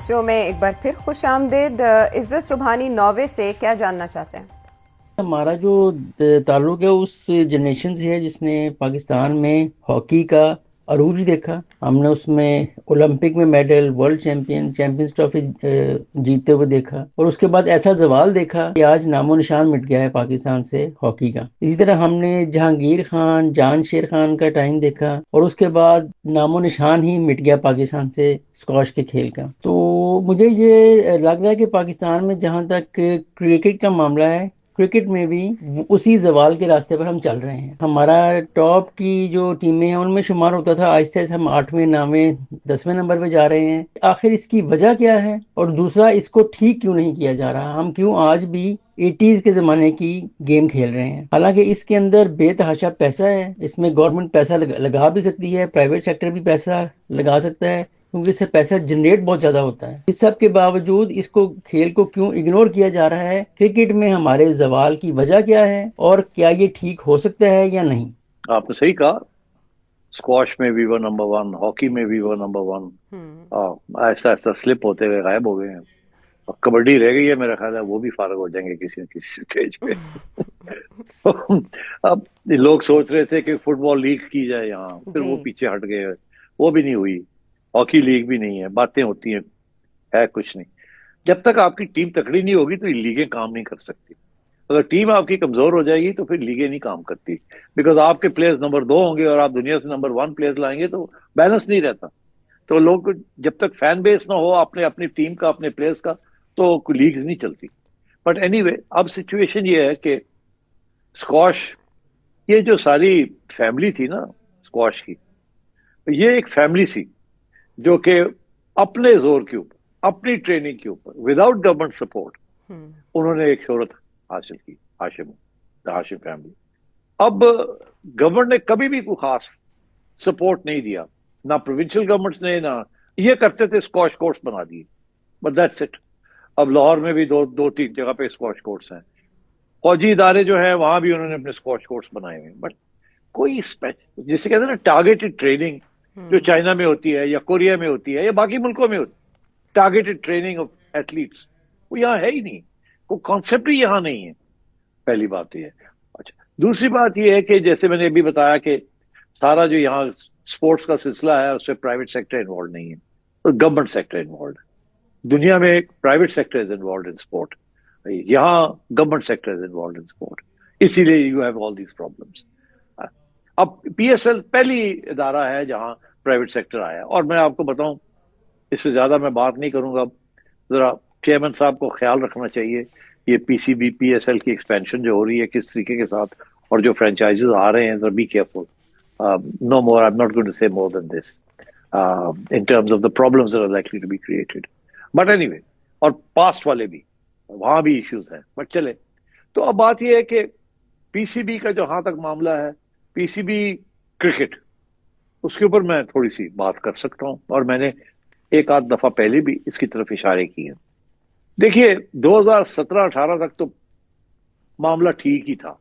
شو میں ایک بار پھر خوش آمدید. عزت سبحانی 9ویں سے کیا جاننا چاہتے ہیں؟ ہمارا جو تعلق ہے اس جنریشن سے ہے جس نے پاکستان میں ہاکی کا عروج دیکھا. ہم نے اس میں اولمپک میں میڈل، ورلڈ چیمپئنز ٹرافی جیتتے ہوئے دیکھا، اور اس کے بعد ایسا زوال دیکھا کہ آج نام و نشان مٹ گیا ہے پاکستان سے ہاکی کا. اسی طرح ہم نے جہانگیر خان، جان شیر خان کا ٹائم دیکھا، اور اس کے بعد نام و نشان ہی مٹ گیا پاکستان سے اسکواش کے کھیل کا. تو مجھے یہ لگ رہا ہے کہ پاکستان میں جہاں تک کرکٹ کا معاملہ ہے، کرکٹ میں بھی اسی زوال کے راستے پر ہم چل رہے ہیں. ہمارا ٹاپ کی جو ٹیمیں ہیں ان میں شمار ہوتا تھا، آہستہ آہستہ ہم 8ویں، 9ویں، 10ویں نمبر پہ جا رہے ہیں. آخر اس کی وجہ کیا ہے، اور دوسرا اس کو ٹھیک کیوں نہیں کیا جا رہا؟ ہم کیوں آج بھی 80s کے زمانے کی گیم کھیل رہے ہیں؟ حالانکہ اس کے اندر بے تحاشا پیسہ ہے، اس میں گورنمنٹ پیسہ لگا بھی سکتی ہے، پرائیویٹ سیکٹر بھی پیسہ لگا سکتا ہے، کیونکہ اس سے پیسہ جنریٹ بہت زیادہ ہوتا ہے. اس سب کے باوجود اس کو کھیل کو کیوں اگنور کیا جا رہا ہے؟ کرکٹ میں ہمارے زوال کی وجہ کیا ہے، اور کیا یہ ٹھیک ہو سکتا ہے یا نہیں؟ آپ نے صحیح کہا، اسکواش میں بھی وہ نمبر 1، ہاکی میں بھی وہ نمبر 1، آہستہ آہستہ سلپ ہوتے ہوئے غائب ہو گئے ہیں. اور کبڈی رہ گئی ہے، میرا خیال ہے وہ بھی فارغ ہو جائیں گے کسی نہ کسی اسٹیج پہ. اب لوگ سوچ رہے تھے کہ فٹ بال لیگ کی جائے یہاں، پھر وہ پیچھے ہٹ گئے، وہ بھی نہیں ہوئی. ہاکی لیگ بھی نہیں ہے، باتیں ہوتی ہیں، ہے کچھ نہیں. جب تک آپ کی ٹیم تکڑی نہیں ہوگی تو یہ لیگیں کام نہیں کر سکتی. اگر ٹیم آپ کی کمزور ہو جائے گی تو پھر لیگیں نہیں کام کرتی، بیکاز آپ کے پلیئرز نمبر 2 ہوں گے اور آپ دنیا سے نمبر 1 پلیئرز لائیں گے تو بیلنس نہیں رہتا. تو لوگ جب تک فین بیس نہ ہو اپنی ٹیم کا، اپنے پلیئرز کا، تو لیگز نہیں چلتی. بٹ اینی وے، اب سچویشن یہ ہے کہ اسکواش، یہ جو ساری فیملی تھی نا اسکواش کی، یہ ایک فیملی سی جو کہ اپنے زور کے اوپر، اپنی ٹریننگ کے اوپر، وداؤٹ گورنمنٹ سپورٹ، انہوں نے ایک شہرت حاصل کی. ہاشم فیملی. اب گورنمنٹ نے کبھی بھی کوئی خاص سپورٹ نہیں دیا، نہ پروونشل گورنمنٹس نے، نہ یہ کرتے تھے اسکواش کورٹس بنا دیے، بٹ دیٹس اٹ. اب لاہور میں بھی 2-3 جگہ پہ اسکواش کورٹس ہیں. فوجی ادارے جو ہیں وہاں بھی انہوں نے اپنے اسکواش کورٹس بنائے ہوئے ہیں. بٹ کوئی جسے کہتے ہیں نا ٹارگیٹڈ ٹریننگ، جو چائنا میں ہوتی ہے یا کوریا میں ہوتی ہے یا باقی ملکوں میں ہوتی ہے، ٹارگیٹڈ ٹریننگ آف ایتھلیٹس، وہ یہاں ہے ہی نہیں. کوئی کانسیپٹ ہی یہاں نہیں ہے. پہلی بات یہ ہے. اچھا، دوسری بات یہ ہے کہ جیسے میں نے ابھی بتایا کہ سارا جو یہاں سپورٹس کا سلسلہ ہے اس میں پرائیویٹ سیکٹر انوالوڈ نہیں ہے، گورنمنٹ سیکٹر انوالوڈ ہے. دنیا میں private sector is involved in sport, یہاں government sector is involved in sport. اسی لیے you have all these problems. اب پی ایس ایل پہلی ادارہ ہے جہاں پرائیویٹ سیکٹر آیا. اور میں آپ کو بتاؤں، اس سے زیادہ میں بات نہیں کروں گا. ذرا چیئرمین صاحب کو خیال رکھنا چاہیے، یہ P C B, P S L کی ایکسپینشن جو ہو رہی ہے کس طریقے کے ساتھ، اور جو فرینچائزز آ رہے ہیں، ذرا be careful. No more, I am not going to say more than this in terms of the problems that are likely to be created. But anyway، اور پاسٹ والے بھی، وہاں بھی ایشوز ہیں. بٹ چلے، تو اب بات یہ ہے کہ پی سی بی کا جہاں تک معاملہ ہے، پی سی بی کرکٹ، اس کے اوپر میں تھوڑی سی بات کر سکتا ہوں، اور میں نے ایک آدھ دفعہ پہلے بھی اس کی طرف اشارے کیے. دیکھیے 2017-18 تک تو معاملہ ٹھیک ہی تھا،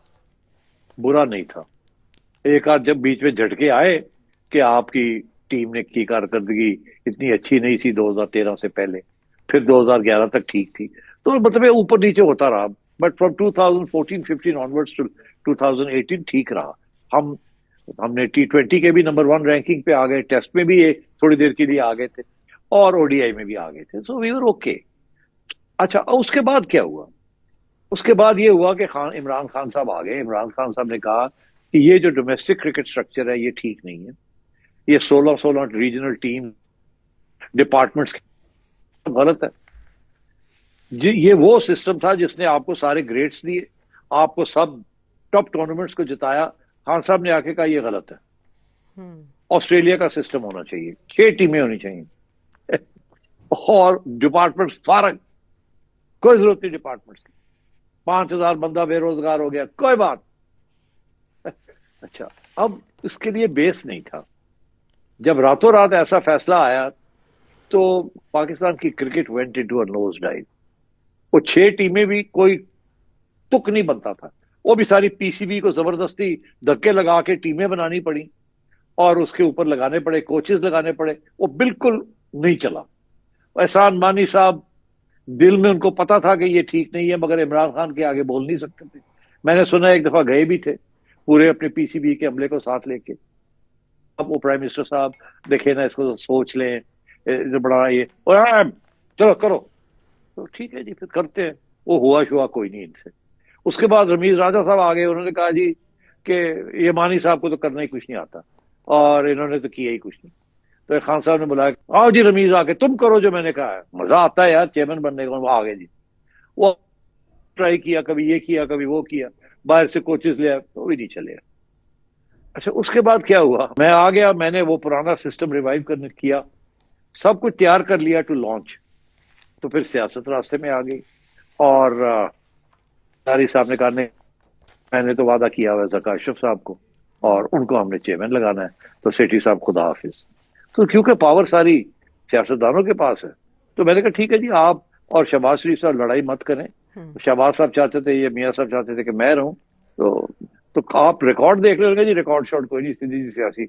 برا نہیں تھا. ایک آدھ جب بیچ میں جھٹکے آئے کہ آپ کی ٹیم نے کی کارکردگی اتنی اچھی نہیں تھی 2013 سے پہلے، پھر 2011 تک ٹھیک تھی، تو مطلب اوپر نیچے ہوتا رہا. بٹ فرام 2014-15 آنورڈز ٹو 2018 ٹھیک رہا. ہم نے T20 کے بھی نمبر 1 رینکنگ پہ آ گئے، ٹیسٹ میں بھی تھوڑی دیر کے لیے آ گئے تھے، اور او ڈی آئی میں بھی آ گئے تھے. سو وی ور اوکے. اچھا، اس کے بعد کیا ہوا؟ اس کے بعد یہ ہوا کہ عمران خان صاحب آ گئے. عمران خان صاحب نے کہا کہ یہ جو ڈومیسٹک کرکٹ سٹرکچر ہے یہ ٹھیک نہیں ہے، یہ 16 ریجنل ٹیم ڈپارٹمنٹس غلط ہے. یہ وہ سسٹم تھا جس نے آپ کو سارے گریڈز دیے، آپ کو سب ٹاپ ٹورنامنٹس کو جتایا. خان صاحب نے آ کے کہا یہ غلط ہے، آسٹریلیا کا سسٹم ہونا چاہیے، 6 ٹیمیں ہونی چاہیے، اور ڈپارٹمنٹس فارغ، کوئی ضرورت نہیں ڈپارٹمنٹس کی. 5000 بندہ بے روزگار ہو گیا، کوئی بات. اچھا، اب اس کے لیے بیس نہیں تھا. جب راتوں رات ایسا فیصلہ آیا تو پاکستان کی کرکٹ وینٹ انٹو اے نوز ڈائیو. وہ 6 ٹیمیں بھی کوئی تک نہیں بنتا تھا، وہ بھی ساری پی سی بی کو زبردستی دھکے لگا کے ٹیمیں بنانی پڑی، اور اس کے اوپر لگانے پڑے، کوچز لگانے پڑے. وہ بالکل نہیں چلا. احسان مانی صاحب دل میں ان کو پتا تھا کہ یہ ٹھیک نہیں ہے، مگر عمران خان کے آگے بول نہیں سکتے تھے. میں نے سنا ایک دفعہ گئے بھی تھے پورے اپنے پی سی بی کے عملے کو ساتھ لے کے. اب وہ پرائم منسٹر صاحب دیکھے نا اس کو سوچ لیں جو بڑا یہ اور چلو کرو تو ٹھیک ہے جی پھر کرتے ہیں. وہ ہوا شوا کوئی نہیں ان سے. اس کے بعد رمیز راجہ صاحب آ گئے، انہوں نے کہا جی کہ یہ مانی صاحب کو تو کرنا ہی کچھ نہیں آتا اور انہوں نے تو کیا ہی کچھ نہیں. تو ایک خان صاحب نے بلایا آؤ جی رمیز آ کے تم کرو جو میں نے کہا ہے. مزہ آتا ہے یار چیئرمین بننے کا. وہ آ گئے جی، وہ ٹرائی کیا، کبھی یہ کیا کبھی وہ کیا، باہر سے کوچز لیا تو بھی نہیں چلے. اچھا اس کے بعد کیا ہوا، میں آ گیا، میں نے وہ پرانا سسٹم ریوائیو کرنے کیا، سب کچھ تیار کر لیا ٹو لانچ. تو پھر سیاست راستے میں آ گئی اور تاری صاحب نے کہا نہیں میں نے تو وعدہ کیا ہوا ذکا اشرف صاحب کو اور ان کو ہم نے چیئرمین لگانا ہے. تو سیٹھی صاحب خدا حافظ. تو کیونکہ پاور ساری سیاستدانوں کے پاس ہے تو میں نے کہا ٹھیک ہے جی آپ اور شہباز شریف صاحب لڑائی مت کریں. شہباز صاحب چاہتے تھے یہ میاں صاحب چاہتے تھے کہ میں رہوں. تو آپ ریکارڈ دیکھ لیں گے جی، ریکارڈ شاٹ کوئی نہیں، سیدھی سیاسی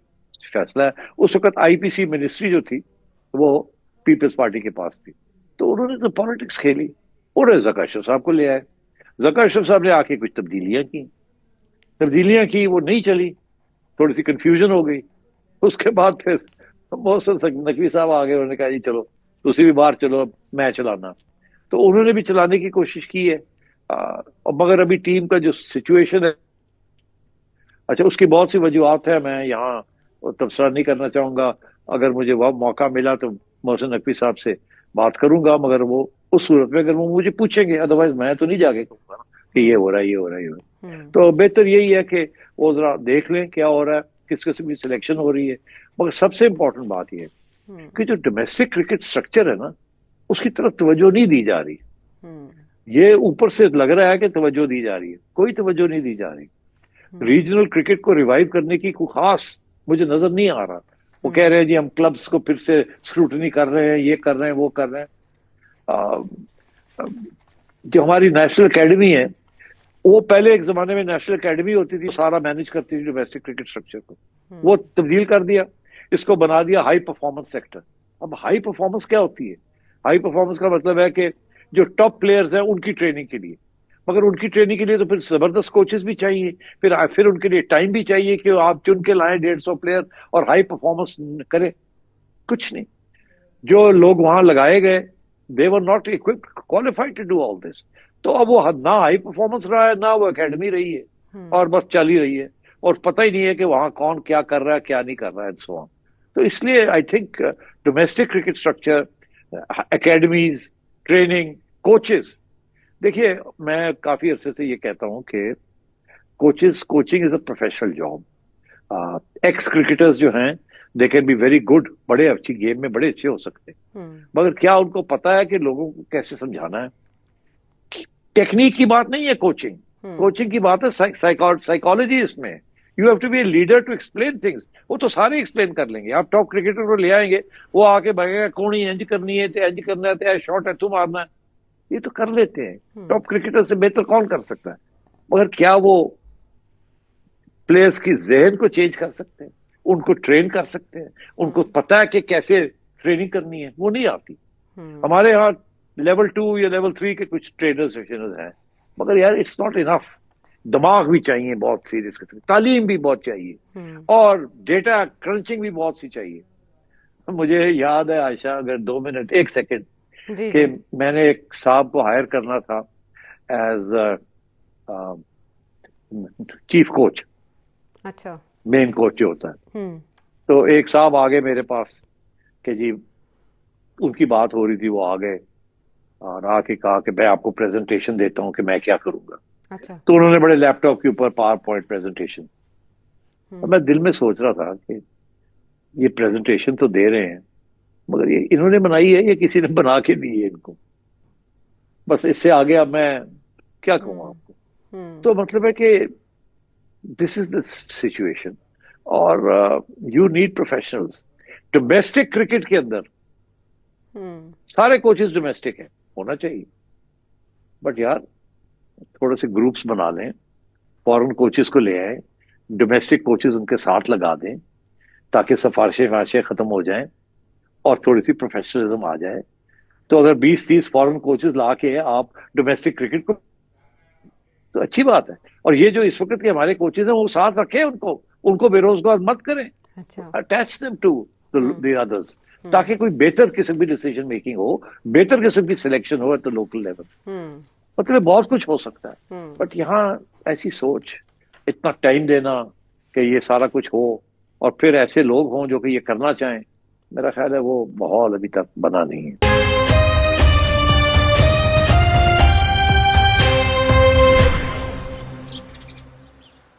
فیصلہ ہے. اس وقت آئی پی سی منسٹری جو تھی وہ پیپلز پارٹی کے پاس تھی. تو انہوں نے تو پالیٹکس کھیلی اور ذکا اشرف صاحب کو لے آئے. ذکا اشرف صاحب نے آ کے کچھ تبدیلیاں کی، وہ نہیں چلی، تھوڑی سی کنفیوژن ہو گئی. اس کے بعد پھر محسن نقوی صاحب آ گئے، انہوں نے کہا جی چلو تسی بھی باہر چلو میں چلانا. تو انہوں نے بھی چلانے کی کوشش کی ہے مگر ابھی ٹیم کا جو سچویشن ہے اچھا اس کی بہت سی وجوہات ہیں، میں یہاں تبصرہ نہیں کرنا چاہوں گا. اگر مجھے موقع ملا تو محسن نقوی صاحب سے بات کروں گا، مگر وہ اس صورت میں اگر وہ مجھے پوچھیں گے، ادروائز میں تو نہیں جا کے کہوں گا کہ یہ ہو رہا ہے یہ ہو رہا ہے یہ ہو رہا ہے. تو بہتر یہی ہے کہ وہ ذرا دیکھ لیں کیا ہو رہا ہے، کس قسم کی سلیکشن ہو رہی ہے. مگر سب سے امپورٹنٹ بات یہ ہے کہ جو ڈومیسٹک کرکٹ سٹرکچر ہے نا اس کی طرف توجہ نہیں دی جا رہی. یہ اوپر سے لگ رہا ہے کہ توجہ دی جا رہی ہے، کوئی توجہ نہیں دی جا رہی. ریجنل کرکٹ کو ریوائیو کرنے کی کوئی خاص مجھے نظر نہیں آ رہا. وہ کہہ رہے ہیں جی ہم کلبز کو پھر سے اسکروٹنی کر رہے ہیں، یہ کر رہے ہیں وہ کر رہے ہیں. جو ہماری نیشنل اکیڈمی ہے وہ پہلے ایک زمانے میں نیشنل اکیڈمی ہوتی تھی، سارا مینج کرتی تھی ڈومیسٹک کرکٹ سٹرکچر کو. وہ تبدیل کر دیا، اس کو بنا دیا ہائی پرفارمنس سیکٹر. اب ہائی پرفارمنس کیا ہوتی ہے؟ ہائی پرفارمنس کا مطلب ہے کہ جو ٹاپ پلیئرز ہیں ان کی ٹریننگ کے لیے، مگر ان کی ٹریننگ کے لیے تو پھر زبردست کوچز بھی چاہیے، پھر ان کے لیے ٹائم بھی چاہیے کہ آپ چن کے لائیں 150 پلیئر اور ہائی پرفارمنس کریں. کچھ نہیں. جو لوگ وہاں لگائے گئے they were not equipped qualified to do all this. تو اب وہ نہ ہائی پرفارمنس رہا ہے نہ وہ اکیڈمی رہی ہے اور بس چل ہی رہی ہے اور پتہ ہی نہیں ہے کہ وہاں کون کیا کر رہا ہے کیا نہیں کر رہا ہے سو. تو اس لیے I think domestic cricket structure, academies, training, coaches. دیکھیے میں کافی عرصے سے یہ کہتا ہوں کہ coaching is a professional job. Ex cricketers جو ہیں they can be very good, بڑے اچھی گیم میں بڑے اچھے ہو سکتے ہیں، مگر کیا ان کو پتا ہے کہ لوگوں کو کیسے سمجھانا ہے؟ ٹیکنیک کی بات نہیں ہے کوچنگ کی بات ہے سائیکالوجی. اس میں you have to be a leader to explain things. وہ تو سارے ایکسپلین کر لیں گے. آپ ٹاپ کرکٹر کو لے آئیں گے، وہ آ کے بھاگے گا کونی انج کرنی ہے انج کرنا ہے شارٹ ہے تو مارنا ہے، یہ تو کر لیتے ہیں. ٹاپ کرکٹر سے بہتر کون کر سکتا ہے؟ مگر کیا وہ پلیئرز کی ذہن کو چینج کر سکتے ہیں، ان کو ٹرین کر سکتے ہیں، ان کو پتا ہے کہ کیسے ٹریننگ کرنی ہے؟ وہ نہیں آتی. ہمارے ہاں لیول 2 یا لیول 3 کے کچھ ٹرینرز ہیں، مگر یار اٹس ناٹ انف. دماغ بھی چاہیے بہت سیریس قسم، تعلیم بھی بہت چاہیے اور ڈیٹا کرنچنگ بھی بہت سی چاہیے. مجھے یاد ہے عائشہ اگر 2 منٹ 1 سیکنڈ کہ میں نے ایک صاحب کو ہائر کرنا تھا ایز چیف کوچ. اچھا مین کوچ جو ہوتا ہے. تو ایک صاحب آگے میرے پاس کہ جی ان کی بات ہو رہی تھی، وہ آ گئے اور آ کے کہا کہ میں آپ کو پریزنٹیشن دیتا ہوں کہ میں کیا کروں گا. تو انہوں نے بڑے لیپ ٹاپ کے اوپر پاور پوائنٹ پریزنٹیشن. میں دل میں سوچ رہا تھا کہ یہ پریزنٹیشن تو دے رہے ہیں مگر یہ انہوں نے بنائی ہے یا کسی نے بنا کے دی ہے ان کو؟ بس اس سے آگے اب میں کیا کہوں آپ کو. تو مطلب ہے کہ دس از دا سچویشن اور you need professionals. Domestic cricket کے اندر سارے کوچز ڈومیسٹک ہیں، ہونا چاہیے، بٹ یار تھوڑے سے گروپس بنا لیں، فورن کوچز کو لے آئیں، ڈومیسٹک کوچز ان کے ساتھ لگا دیں تاکہ سفارشیں ختم ہو جائیں اور تھوڑی سی پروفیشنلزم آ جائے. تو اگر 20-30 فورن کوچز لا کے آپ ڈومیسٹک کرکٹ کو، تو اچھی بات ہے. اور یہ جو اس وقت کے ہمارے کوچز ہیں وہ ساتھ رکھیں ان کو بے روزگار مت کریں. اچھا. اٹیچ دیم ٹو دی ادرس، تاکہ کوئی بہتر قسم کی ڈیسیجن میکنگ ہو، بہتر قسم کی سلیکشن ہو ایٹ دا لوکل لیول. مطلب بہت کچھ ہو سکتا ہے، بٹ یہاں ایسی سوچ، اتنا ٹائم دینا کہ یہ سارا کچھ ہو اور پھر ایسے لوگ ہوں جو کہ یہ کرنا چاہیں، میرا خیال ہے وہ ماحول ابھی تک بنا نہیں ہے.